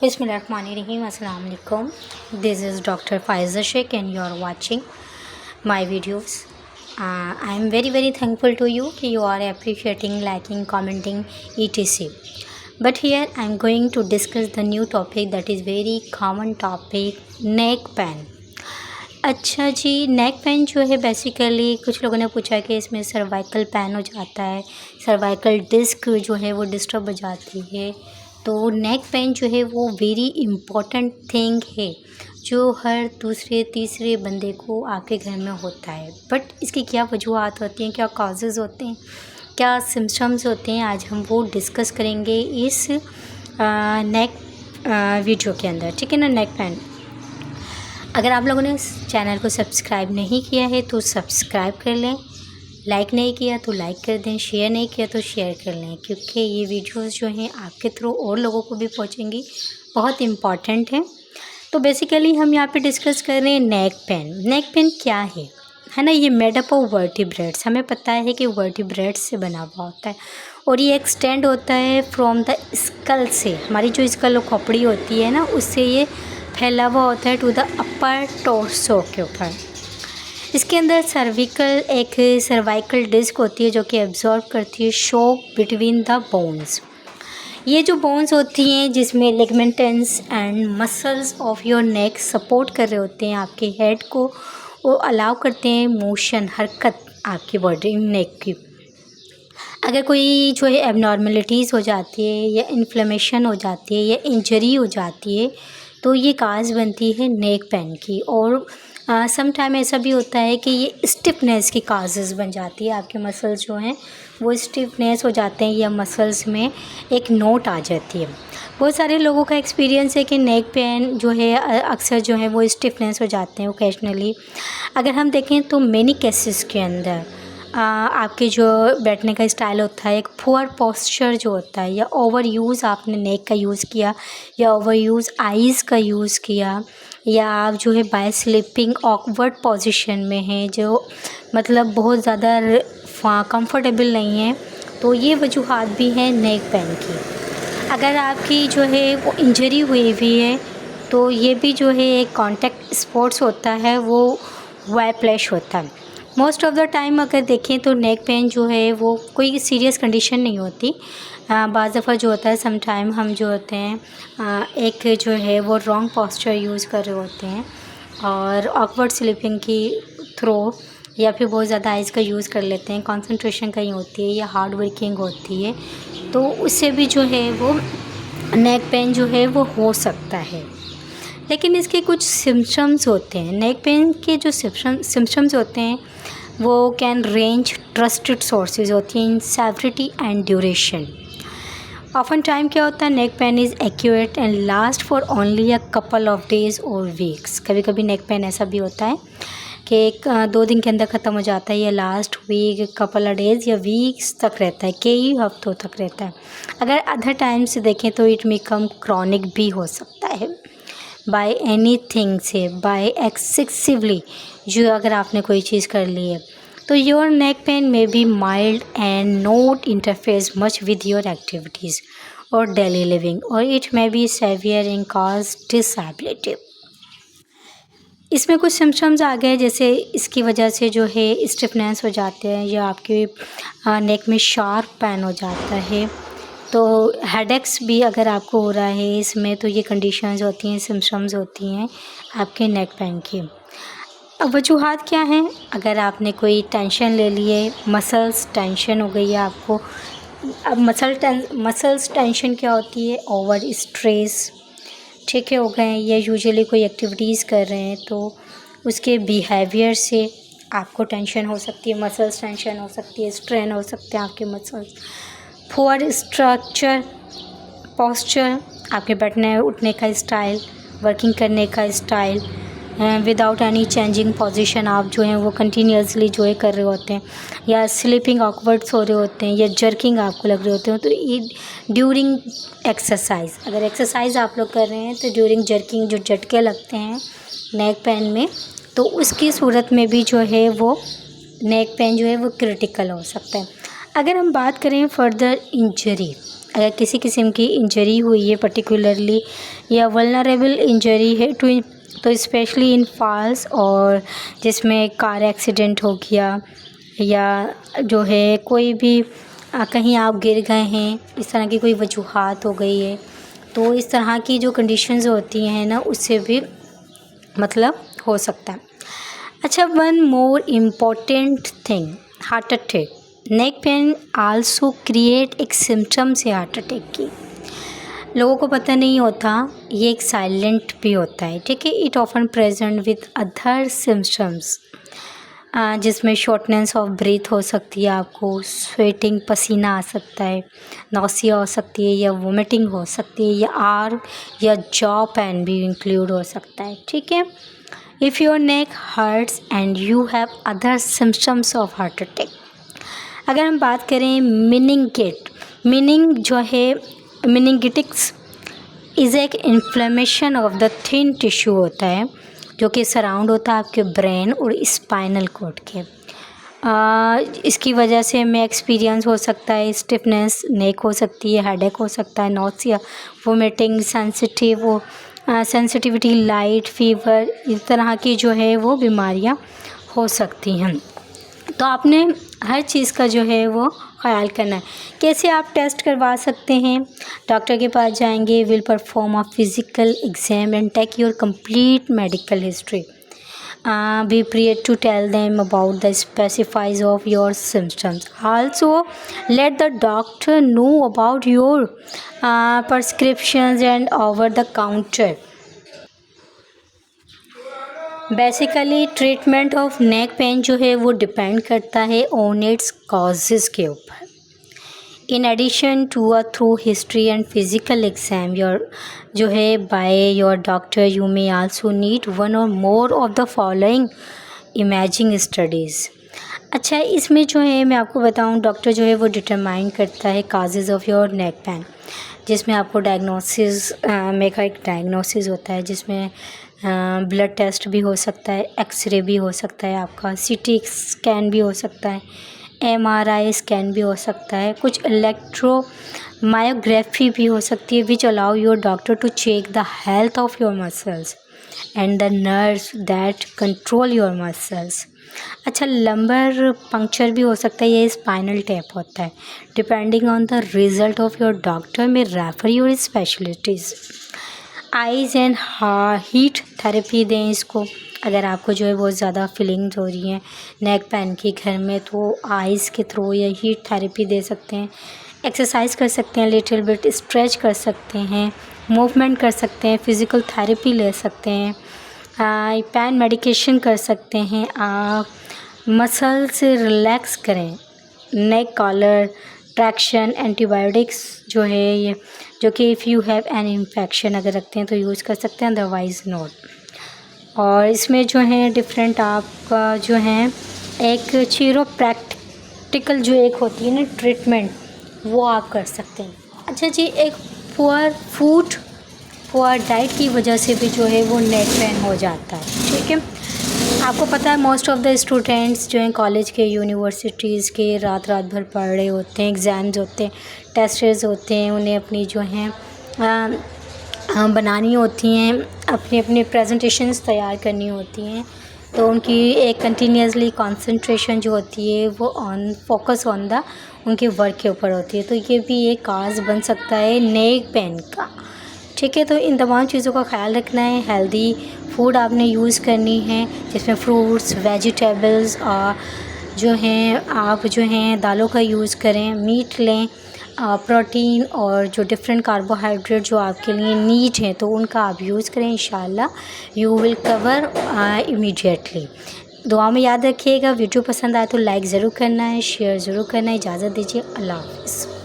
Bismillahirrahmanirrahim. Assalamu alaikum. This is Dr. Faiza Sheikh and you are watching my videos. I am very thankful to you कि you are appreciating, liking, commenting, etc. But here I am going to discuss the new topic that is very common topic, neck pain. अच्छा जी, neck pain जो है basically कुछ लोगों ने पूछा कि इसमें सर्वाइकल पेन हो जाता है, सर्वाइकल डिस्क जो है वो डिस्टर्ब हो जाती है। तो नेक पेन जो है वो वेरी इम्पॉर्टेंट थिंग है जो हर दूसरे तीसरे बंदे को आपके घर में होता है। बट इसकी क्या वजूहत होती हैं, क्या कॉजेज़ होते हैं, क्या सिम्पटम्स होते हैं, आज हम वो डिस्कस करेंगे इस नेक वीडियो के अंदर, ठीक है ना। नेक पेन, अगर आप लोगों ने इस चैनल को सब्सक्राइब नहीं किया है तो सब्सक्राइब कर लें, लाइक नहीं किया तो लाइक कर दें, शेयर नहीं किया तो शेयर कर लें, क्योंकि ये वीडियोस जो हैं आपके थ्रू और लोगों को भी पहुंचेंगी, बहुत इम्पॉर्टेंट है। तो बेसिकली हम यहाँ पे डिस्कस कर रहे हैं नेक पेन। नेक पेन क्या है ना। ये मेडअप ऑफ वर्टिब्रेट्स, हमें पता है कि वर्टिब्रेट्स से बना हुआ होता है और ये एक्सटेंड होता है फ्रॉम द स्कल से, हमारी जो स्कल खोपड़ी होती है ना उससे ये फैला हुआ होता है टू द अपर टॉर्सो के ऊपर। इसके अंदर एक सर्वाइकल डिस्क होती है जो कि एब्जॉर्ब करती है शॉक बिटवीन द बोन्स। ये जो बोन्स होती हैं जिसमें ligaments and muscles of your neck support कर रहे होते हैं आपके हेड को, वो अलाउ करते हैं मोशन, हरकत आपकी बॉडी नेक की। अगर कोई जो है एबनॉर्मलिटीज़ हो जाती है या इन्फ्लेमेशन हो जाती है या इंजरी हो जाती है तो ये काज बनती है नेक पेन की। और सम टाइम ऐसा भी होता है कि ये स्टिफनेस की काजेज़ बन जाती है, आपके मसल्स जो हैं वो स्टिफनेस हो जाते हैं या मसल्स में एक नोट आ जाती है। बहुत सारे लोगों का एक्सपीरियंस है कि नेक पेन जो है अक्सर जो है वो स्टिफनेस हो जाते हैं ओकेजनली। अगर हम देखें तो मेनी केसेस के अंदर आपके जो बैठने का स्टाइल होता है, एक पुअर पोस्चर जो होता है, या ओवर यूज़ आपने नेक का यूज़ किया या ओवर यूज़ आइज़ का यूज़ किया, या आप जो है बाय स्लीपिंग ऑकवर्ड पोजीशन में हैं जो मतलब बहुत ज़्यादा कंफर्टेबल नहीं है, तो ये वजूहात भी हैं नेक पेन की। अगर आपकी जो है वो इंजरी हुई हुई है तो ये भी जो है एक कॉन्टैक्ट स्पोर्ट्स होता है, वो वाइप्लैश होता है। मोस्ट ऑफ़ द टाइम अगर देखें तो नेक पेन जो है वो कोई सीरियस कंडीशन नहीं होती। बाज़ दफ़ा जो होता है सम टाइम हम जो होते हैं एक जो है वो रॉन्ग पोस्चर यूज़ कर रहे होते हैं और ऑकवर्ड स्लीपिंग की थ्रो या फिर बहुत ज़्यादा आइज़ का यूज़ कर लेते हैं, कंसंट्रेशन कहीं होती है या हार्ड वर्किंग होती है, तो उससे भी जो है वो नेक पेन जो है वो हो सकता है। लेकिन इसके कुछ सिम्पटम्स होते हैं। नेक पेन के जो सिम्पटम्स होते हैं वो कैन रेंज ट्रस्टेड सोर्सेज होती हैं in severity and duration. Often time क्या होता है, neck pain is accurate and last for only a couple of days और वीक्स। कभी कभी नेक पेन ऐसा भी होता है कि 2 दिन के अंदर ख़त्म हो जाता है, या last week, couple of days या वीक्स तक रहता है, कई हफ्तों तक रहता है। अगर अदर टाइम से देखें तो इट बिकम क्रॉनिक भी हो सकता है बाय एनीथिंग से, बाय एक्सेसिवली, जो अगर आपने कोई चीज़ कर ली है तो योर नेक पेन में be mild and not interferes much with your activities और डेली लिविंग, और it may be severe in cause disability. इसमें कुछ सिम्पटम्स आ गए, जैसे इसकी वजह से जो है स्टिफनेस हो जाते हैं या आपके नेक में शार्प पेन हो जाता है। तो हेडेक्स भी अगर आपको हो रहा है इसमें, तो ये कंडीशंस होती हैं, सिम्पटम्स होती हैं आपके नेक पेन की। अब वजूहात क्या हैं, अगर आपने कोई टेंशन ले लिए, मसल्स टेंशन हो गई है आपको। अब मसल्स टेंशन क्या होती है, ओवर स्ट्रेस, ठीक है, हो गए हैं, या यूजुअली कोई एक्टिविटीज़ कर रहे हैं तो उसके बिहेवियर से आपको टेंशन हो सकती है, मसल्स टेंशन हो सकती है, स्ट्रेन हो सकते हैं आपके मसल्स। पुअर स्ट्रक्चर पोस्चर, आपके बैठने उठने का स्टाइल, वर्किंग करने का style, without any changing position आप जो हैं वो कंटिन्यूसली जो है कर रहे होते हैं, या स्लीपिंग ऑकवर्ड्स हो रहे होते हैं, या जर्किंग आपको लग रहे होते हैं। तो ये ड्यूरिंग एक्सरसाइज, अगर एक्सरसाइज आप लोग कर रहे हैं तो ड्यूरिंग जर्किंग जो झटके लगते हैं नेक पेन में, तो उसकी सूरत में भी जो है वो नेक पेन जो है वो क्रिटिकल हो सकता है। अगर हम बात करें फर्दर इंजरी, अगर किसी किस्म की इंजरी हुई है पर्टिकुलरली या वल्नरेबल इंजरी है तो स्पेशली इन फॉल्स और जिसमें कार एक्सीडेंट हो गया या जो है कोई भी कहीं आप गिर गए हैं, इस तरह की कोई वजूहात हो गई है, तो इस तरह की जो कंडीशंस होती हैं ना उससे भी मतलब हो सकता है। अच्छा, one more important thing, heart attack. Neck pain also create एक सिम्टम्स है हार्ट अटैक की। लोगों को पता नहीं होता, ये एक साइलेंट भी होता है, ठीक है। It often present with other symptoms, जिसमें शॉर्टनेस ऑफ ब्रीथ हो सकती है, आपको स्वेटिंग पसीना आ सकता है, नौसिया हो सकती है या वोमिटिंग हो सकती है, या आर्म या जॉ पेन भी इंक्लूड हो सकता है, ठीक है। If your neck hurts and you have other symptoms of heart attack. अगर हम बात करें मीनिंग जो है मिनिंगिटिक्स इज़ एक inflammation of the thin tissue होता है जो कि सराउंड होता है आपके ब्रेन और स्पाइनल कॉर्ड के। इसकी वजह से हमें एक्सपीरियंस हो सकता है स्टिफनेस नेक हो सकती है, हेडेक हो सकता है, nausea, vomiting, sensitivity, light, fever, इस तरह की जो है वो बीमारियां हो सकती हैं। तो आपने हर चीज़ का जो है वो ख्याल करना है। कैसे आप टेस्ट करवा सकते हैं? डॉक्टर के पास जाएंगे, will perform a physical exam and take your complete medical history, be prepared to tell them about the specifics of your symptoms. Also, let the doctor know about your prescriptions and over the counter. Basically treatment of neck pain जो है वो depend करता है on it's causes के ऊपर। In addition to a through history and physical exam your जो है by your doctor, you may also need one और more of the following imaging studies. अच्छा, इसमें जो है मैं आपको बताऊं, डॉक्टर जो है वो डिटरमाइन करता है causes of your neck pen, जिसमें आपको डायग्नोसिस में का एक डायग्नोसिस होता है, जिसमें ब्लड टेस्ट भी हो सकता है, एक्सरे भी हो सकता है, आपका सीटी स्कैन भी हो सकता है, एमआरआई स्कैन भी हो सकता है, कुछ इलेक्ट्रोमायोग्राफी भी हो सकती है, which allow your doctor to check the health of your muscles and the nerves that control your muscles. अच्छा, लंबर पंक्चर भी हो सकता है, ये स्पाइनल टैप होता है। Depending on the result of your doctor may refer your specialities. Ice and heat therapy दें इसको, अगर आपको जो है बहुत ज़्यादा फीलिंग्स हो रही हैं नेक पेन की घर में, तो आइज़ के थ्रू या हीट थेरेपी दे सकते हैं। एक्सरसाइज कर सकते हैं, लिटिल बिट स्ट्रेच कर सकते हैं, मूवमेंट कर सकते हैं, फ़िज़िकल थेरेपी ले सकते हैं, पेन मेडिकेशन कर सकते हैं। आप मसल से रिलैक्स करें, नेक कॉलर, ट्रैक्शन, एंटीबायोटिक्स जो है ये, जो कि if you have an infection अगर रखते हैं तो यूज़ कर सकते हैं, अदरवाइज़ नॉट। और इसमें जो है डिफरेंट आपका जो है एक चिरोप्रैक्टिकल जो एक होती है ना ट्रीटमेंट, वो आप कर सकते हैं। अच्छा जी, एक पुअर डाइट की वजह से भी जो है वो नेक पेन हो जाता है, ठीक है। आपको पता है मोस्ट ऑफ द स्टूडेंट्स जो हैं कॉलेज के, यूनिवर्सिटीज़ के, रात भर पढ़ रहे होते हैं, एग्ज़ाम्स होते हैं, टेस्ट्स होते हैं, उन्हें अपनी जो हैं बनानी होती हैं, अपनी प्रेजेंटेशंस तैयार करनी होती हैं, तो उनकी एक कंटिन्यूसली कंसंट्रेशन जो होती है वो फोकस ऑन द उनके वर्क के ऊपर होती है, तो ये भी एक काज बन सकता है नेक पेन का, ठीक है। तो इन तमाम चीज़ों का ख्याल रखना है। हेल्दी फूड आपने यूज़ करनी है, जिसमें फ्रूट्स, वेजिटेबल्स और जो हैं आप जो हैं दालों का यूज़ करें, मीट लें, प्रोटीन और जो डिफरेंट कार्बोहाइड्रेट जो आपके लिए नीड है तो उनका आप यूज़ करें। इंशाल्लाह यू विल कवर इमीडिएटली। दुआ में याद रखिएगा। वीडियो पसंद आए तो लाइक ज़रूर करना है, शेयर ज़रूर करना है। इजाज़त दीजिए, अल्लाह हाफ़िज़।